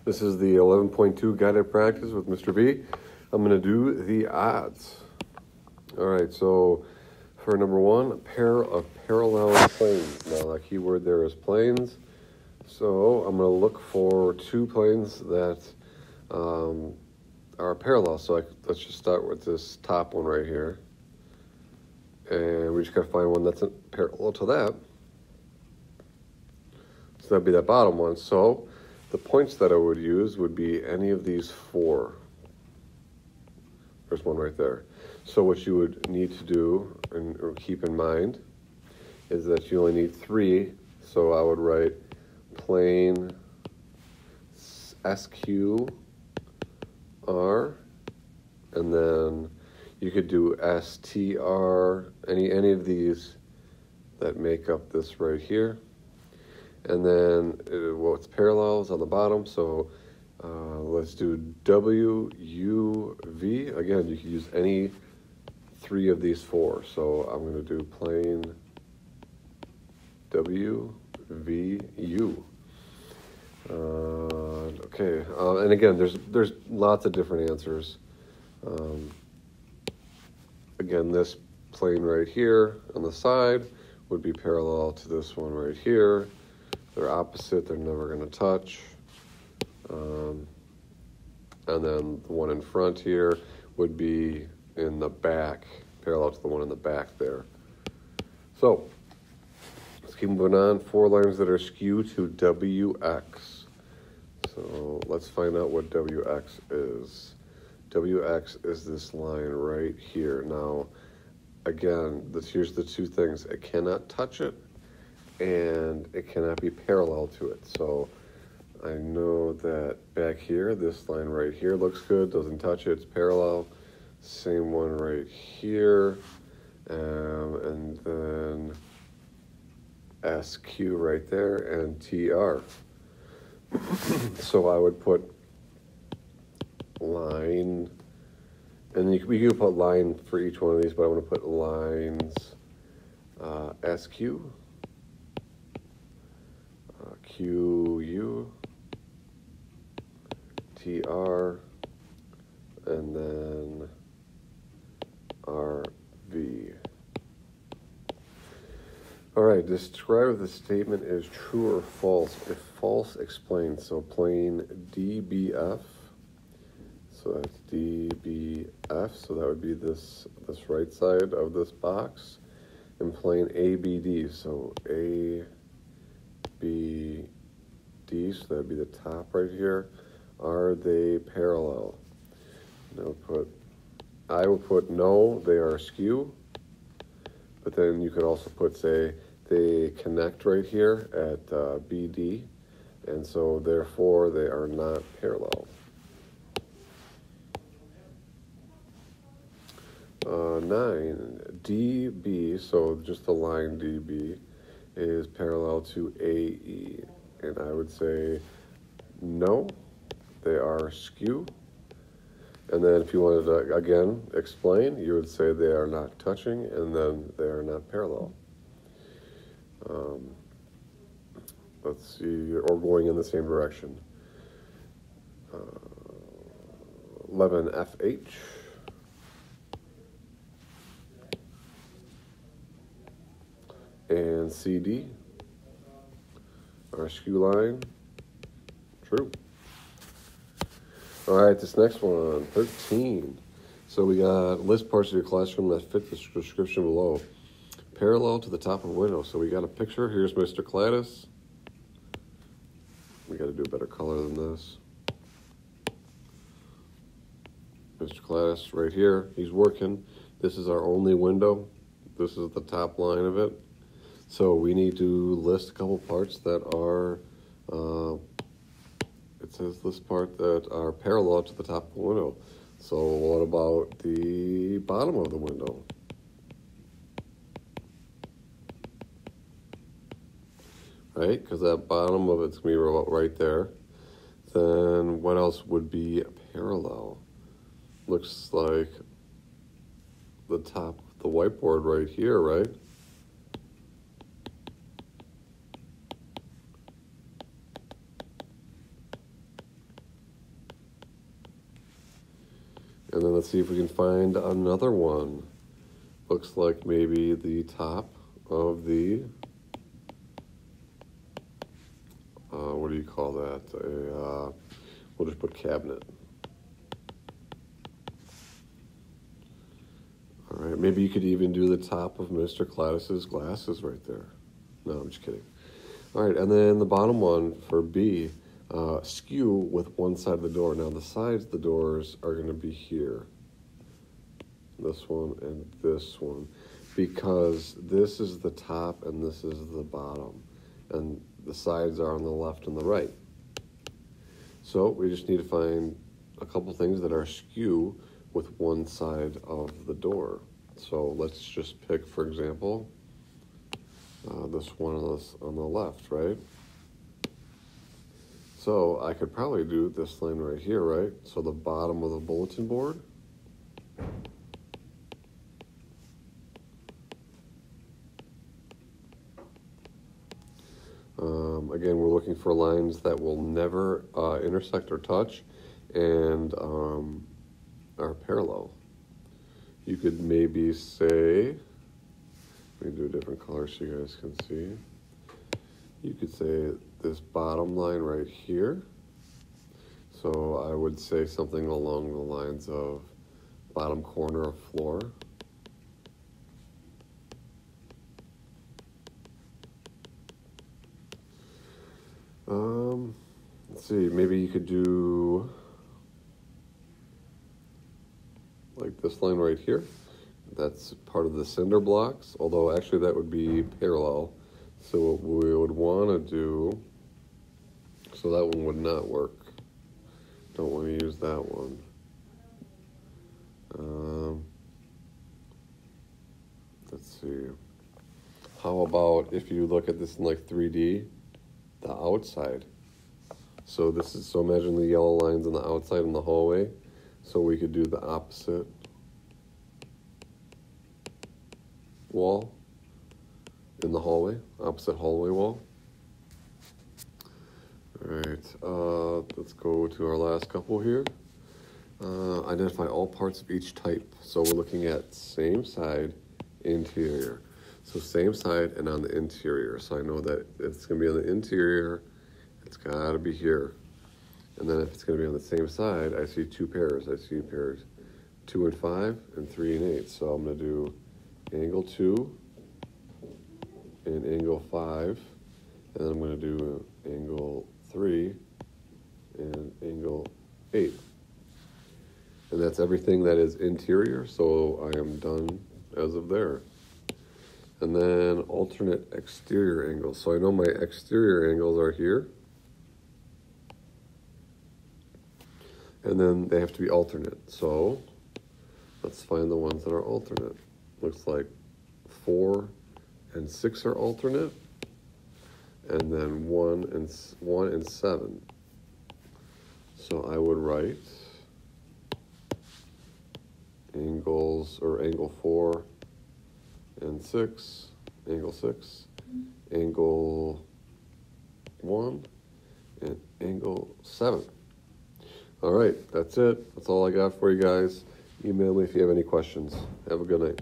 This is the 11.2 guided practice with Mr. B. I'm going to do the odds. All right, so for number one, a pair of parallel planes. Now, the key word there is planes. So I'm going to look for two planes that are parallel. So let's just start with this top one right here. And we just got to find one that's parallel to that. So that'd be that bottom one. So the points that I would use would be any of these four. There's one right there. So what you would need to do or keep in mind is that you only need three. So I would write plane SQR, and then you could do STR, any of these that make up this right here. And then what's parallel is on the bottom, so let's do WUV. Again, you can use any three of these four. So I'm going to do plane WVU. Okay, and again, there's lots of different answers. Again, this plane right here on the side would be parallel to this one right here. They're opposite, they're never going to touch. And then the one in front here would be in the back, parallel to the one in the back there. So, let's keep moving on. Four lines that are skew to WX. So, let's find out what WX is. WX is this line right here. Now, again, here's the two things. It cannot touch it, and it cannot be parallel to it. So I know that back here, this line right here looks good, doesn't touch it, it's parallel. Same one right here, and then SQ right there, and TR. So I would put line, and we could put line for each one of these, but I'm going to put lines SQ, QU, TR, and then RV. All right, describe if the statement is true or false. If false, explain. So plane DBF. So that's DBF. So that would be this right side of this box. And plane ABD. So ABD. So that would be the top right here. Are they parallel? I would put no, they are askew. But then you could also put, say, they connect right here at BD. And so, therefore, they are not parallel. 9, DB, so just the line DB, is parallel to AE. And I would say no, they are skew. And then if you wanted to, again, explain, you would say they are not touching, and then they are not parallel. Let's see, or going in the same direction. 11 FH. And CD, our skew line, true. All right, this next one, 13. So we got list parts of your classroom that fit the description below. Parallel to the top of a window. So we got a picture. Here's Mr. Cladis. We got to do a better color than this. Mr. Cladis right here. He's working. This is our only window. This is the top line of it. So we need to list a couple parts that are, it says this part that are parallel to the top of the window. So what about the bottom of the window? Right, because that bottom of it's going to be right there. Then what else would be parallel? Looks like the top of the whiteboard right here, right? And then let's see if we can find another one. Looks like maybe the top of the, what do you call that? We'll just put cabinet. All right, maybe you could even do the top of Mr. Gladys's glasses right there. No, I'm just kidding. All right, and then the bottom one for B, skew with one side of the door. Now the sides of the doors are going to be here. This one and this one. Because this is the top and this is the bottom. And the sides are on the left and the right. So we just need to find a couple things that are skew with one side of the door. So let's just pick, for example, this one on the left, right? So I could probably do this line right here, right? So the bottom of the bulletin board. Again, we're looking for lines that will never intersect or touch and are parallel. You could maybe say, let me do a different color so you guys can see. You could say this bottom line right here. So I would say something along the lines of bottom corner of floor. Let's see, maybe you could do like this line right here. That's part of the cinder blocks, although actually that would be parallel. So what we would want to do, so that one would not work. Don't want to use that one. Let's see. How about if you look at this in like 3D, the outside. So imagine the yellow lines on the outside in the hallway. So we could do the opposite wall in the hallway, opposite hallway wall. All right, let's go to our last couple here. Identify all parts of each type. So we're looking at same side, interior. So same side and on the interior. So I know that if it's going to be on the interior, it's got to be here. And then if it's going to be on the same side, I see two pairs. I see pairs 2 and 5 and 3 and 8. So I'm going to do angle 2 and angle 5. And then I'm going to do angle 3 and angle 8. And that's everything that is interior. So I am done as of there. And then alternate exterior angles. So I know my exterior angles are here. And then they have to be alternate. So let's find the ones that are alternate. Looks like 4 and 6 are alternate. And then 1 and 7. So I would write angles, or angle 4 and 6, angle 6, angle 1, and angle 7. All right, that's it. That's all I got for you guys. Email me if you have any questions. Have a good night.